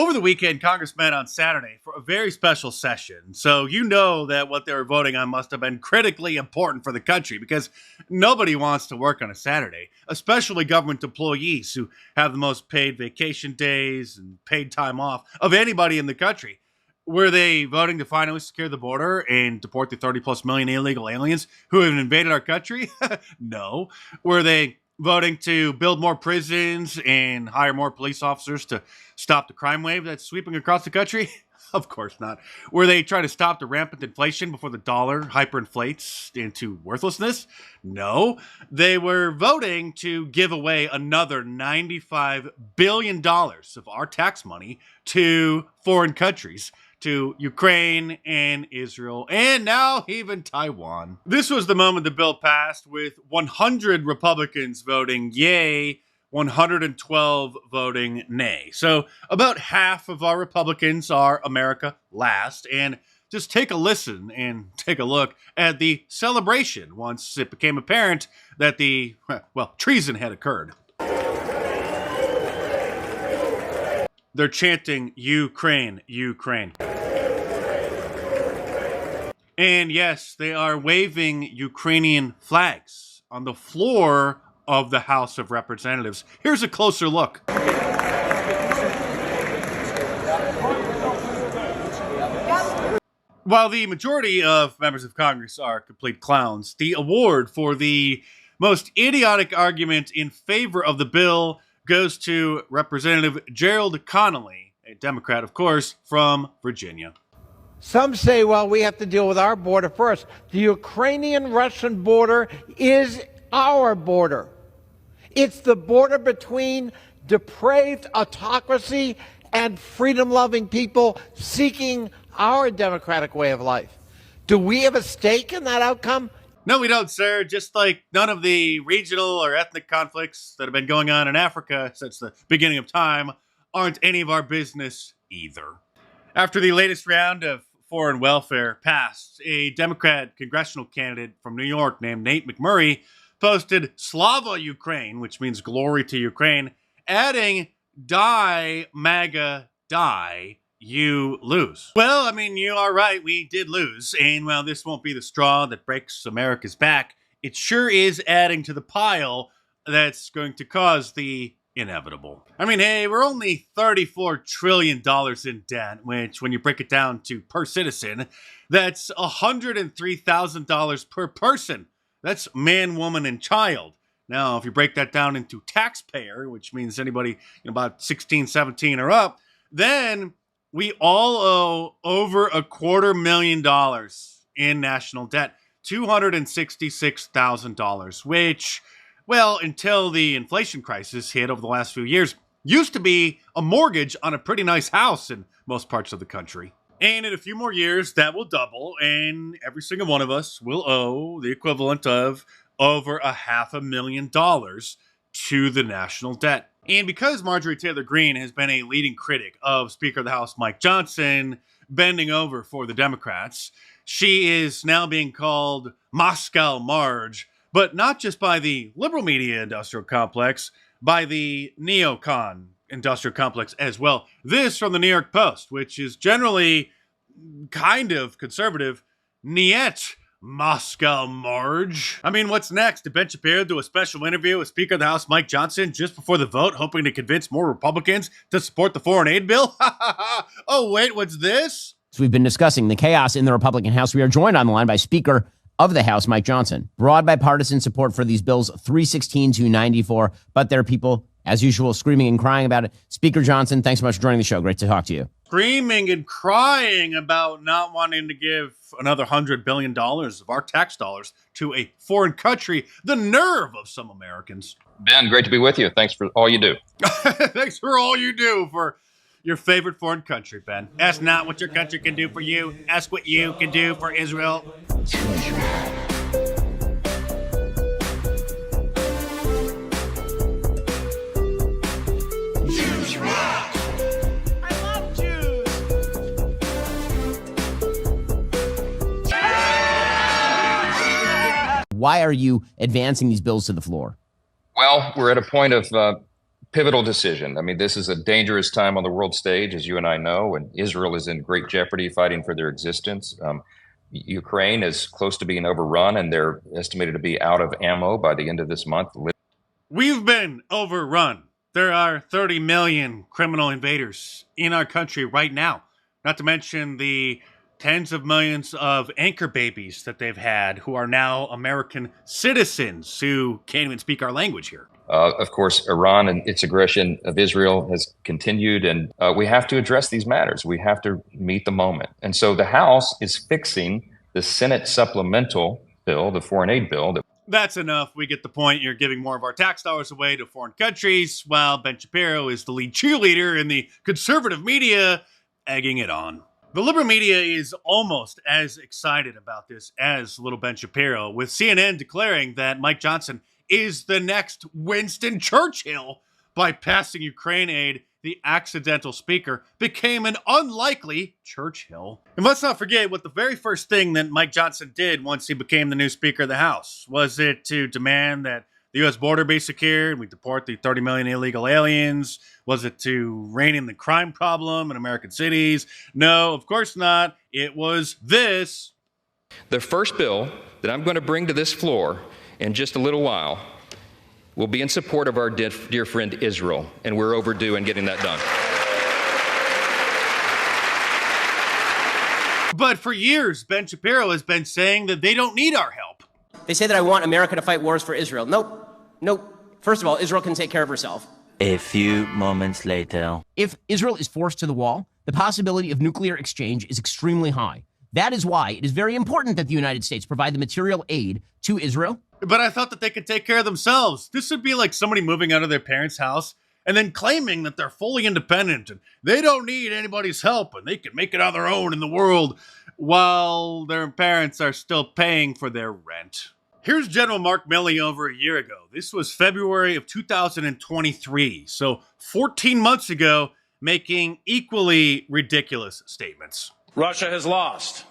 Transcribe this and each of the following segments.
Over the weekend, Congress met on Saturday for a very special session. So you know that what they were voting on must have been critically important for the country because nobody wants to work on a Saturday, especially government employees who have the most paid vacation days and paid time off of anybody in the country. Were they voting to finally secure the border and deport the 30 plus million illegal aliens who have invaded our country? No. Were they voting to build more prisons and hire more police officers to stop the crime wave that's sweeping across the country? Of course not. Were they trying to stop the rampant inflation before the dollar hyperinflates into worthlessness? No. They were voting to give away another $95 billion of our tax money to foreign countries, to Ukraine and Israel, and now even Taiwan. This was the moment the bill passed, with 100 Republicans voting yay, 112 voting nay. So about half of our Republicans are America last, and just take a listen and take a look at the celebration once it became apparent that the, treason had occurred. They're chanting, Ukraine, Ukraine. And yes, they are waving Ukrainian flags on the floor of the House of Representatives. Here's a closer look. While the majority of members of Congress are complete clowns, the award for the most idiotic argument in favor of the bill goes to Representative Gerald Connolly, a Democrat, of course, from Virginia. Some say, well, we have to deal with our border first. The Ukrainian-Russian border is our border. It's the border between depraved autocracy and freedom-loving people seeking our democratic way of life. Do we have a stake in that outcome? No, we don't, sir. Just like none of the regional or ethnic conflicts that have been going on in Africa since the beginning of time aren't any of our business either. After the latest round of foreign welfare passed, a Democrat congressional candidate from New York named Nate McMurray posted Slava Ukraine, which means glory to Ukraine, adding die, MAGA, die, you lose. Well, I mean, you are right, we did lose, and while this won't be the straw that breaks America's back, it sure is adding to the pile that's going to cause the inevitable. I mean, hey, we're only $34 trillion in debt, which when you break it down to per citizen, that's $103,000 per person. That's man, woman, and child. Now, if you break that down into taxpayer, which means anybody about 16, 17 or up, then we all owe over $250,000 in national debt, $266,000, which, well, until the inflation crisis hit over the last few years, used to be a mortgage on a pretty nice house in most parts of the country. And in a few more years, that will double, and every single one of us will owe the equivalent of over $500,000 to the national debt. And because Marjorie Taylor Greene has been a leading critic of Speaker of the House Mike Johnson bending over for the Democrats, she is now being called Moscow Marge, but not just by the liberal media industrial complex, by the neocon industrial complex as well. This from the New York Post, which is generally kind of conservative. Niet, Moscow Marge. I mean, what's next? Did Ben Shapiro do a special interview with Speaker of the House Mike Johnson just before the vote, hoping to convince more Republicans to support the foreign aid bill? Oh, wait, what's this? So we've been discussing the chaos in the Republican House. We are joined on the line by Speaker of the House, Mike Johnson. Broad bipartisan support for these bills, 316 to 94, but there are people, as usual, screaming and crying about it. Speaker Johnson, thanks so much for joining the show. Great to talk to you. Screaming and crying about not wanting to give another $100 billion of our tax dollars to a foreign country. The nerve of some Americans. Ben, great to be with you. Thanks for all you do. Thanks for all you do for your favorite foreign country, Ben. Ask not what your country can do for you. Ask what you can do for Israel. Why are you advancing these bills to the floor? Well, we're at a point of pivotal decision. I mean, this is a dangerous time on the world stage, as you and I know, and Israel is in great jeopardy fighting for their existence. Ukraine is close to being overrun, and they're estimated to be out of ammo by the end of this month. We've been overrun. There are 30 million criminal invaders in our country right now, not to mention the tens of millions of anchor babies that they've had who are now American citizens who can't even speak our language here. Of course, Iran and its aggression of Israel has continued, and we have to address these matters. We have to meet the moment. And so the House is fixing the Senate supplemental bill, the foreign aid bill. That's enough. We get the point. You're giving more of our tax dollars away to foreign countries, while Ben Shapiro is the lead cheerleader in the conservative media, egging it on. The liberal media is almost as excited about this as little Ben Shapiro, with CNN declaring that Mike Johnson is the next Winston Churchill by passing Ukraine aid. The accidental speaker became an unlikely Churchill. And let's not forget what the very first thing that Mike Johnson did once he became the new Speaker of the House. Was it to demand that the U.S. border be secured and we deport the 30 million illegal aliens? Was it to rein in the crime problem in American cities? No, of course not. It was this. The first bill that I'm going to bring to this floor in just a little while will be in support of our dear friend Israel, and we're overdue in getting that done. But for years, Ben Shapiro has been saying that they don't need our help. They say that I want America to fight wars for Israel. Nope. First of all, Israel can take care of herself. A few moments later. If Israel is forced to the wall, the possibility of nuclear exchange is extremely high. That is why it is very important that the United States provide the material aid to Israel. But I thought that they could take care of themselves. This would be like somebody moving out of their parents' house and then claiming that they're fully independent and they don't need anybody's help and they can make it on their own in the world while their parents are still paying for their rent. Here's General Mark Milley over a year ago. This was February of 2023, so 14 months ago, making equally ridiculous statements. Russia has lost.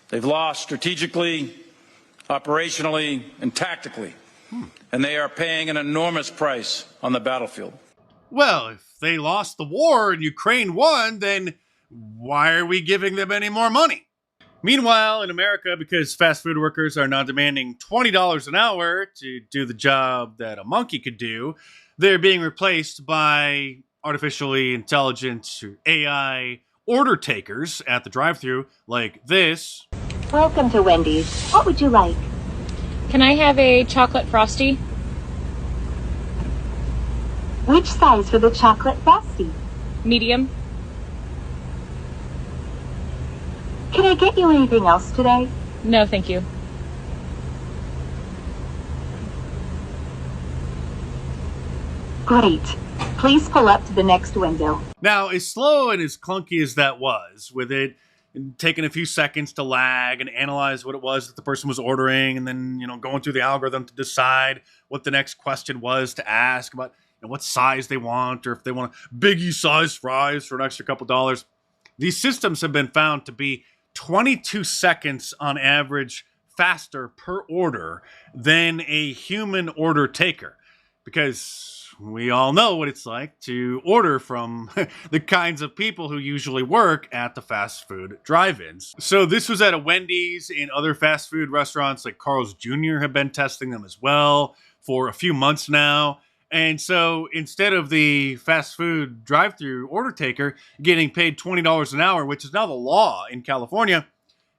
They've lost strategically, operationally, and tactically. And they are paying an enormous price on the battlefield. Well, if they lost the war and Ukraine won, then why are we giving them any more money? Meanwhile, in America, because fast food workers are now demanding $20 an hour to do the job that a monkey could do, they're being replaced by artificially intelligent AI order takers at the drive-thru like this. Welcome to Wendy's. What would you like? Can I have a chocolate frosty? Which size for the chocolate frosty? Medium. Can I get you anything else today? No, thank you. Great. Please pull up to the next window. Now, as slow and as clunky as that was, with it taking a few seconds to lag and analyze what it was that the person was ordering, and then, going through the algorithm to decide what the next question was to ask about, what size they want, or if they want biggie size fries for an extra couple dollars. These systems have been found to be 22 seconds on average faster per order than a human order taker, because we all know what it's like to order from the kinds of people who usually work at the fast food drive-ins. So this was at a Wendy's, and other fast food restaurants like Carl's Jr. have been testing them as well for a few months now. And so instead of the fast food drive-thru order taker getting paid $20 an hour, which is now the law in California,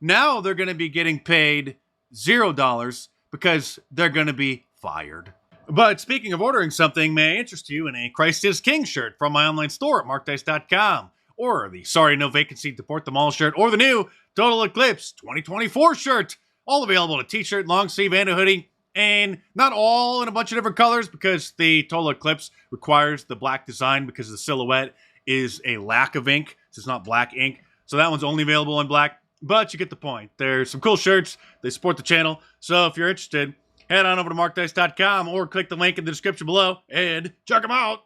now they're going to be getting paid $0 because they're going to be fired. But speaking of ordering something, may I interest you in a Christ is King shirt from my online store at markdice.com, or the Sorry No Vacancy Deport Them All shirt, or the new Total Eclipse 2024 shirt, all available in a t-shirt, long sleeve, and a hoodie. And not all in a bunch of different colors, because the Total Eclipse requires the black design because the silhouette is a lack of ink. So it's not black ink. So that one's only available in black, but you get the point. There's some cool shirts. They support the channel. So if you're interested, head on over to markdice.com or click the link in the description below and check them out.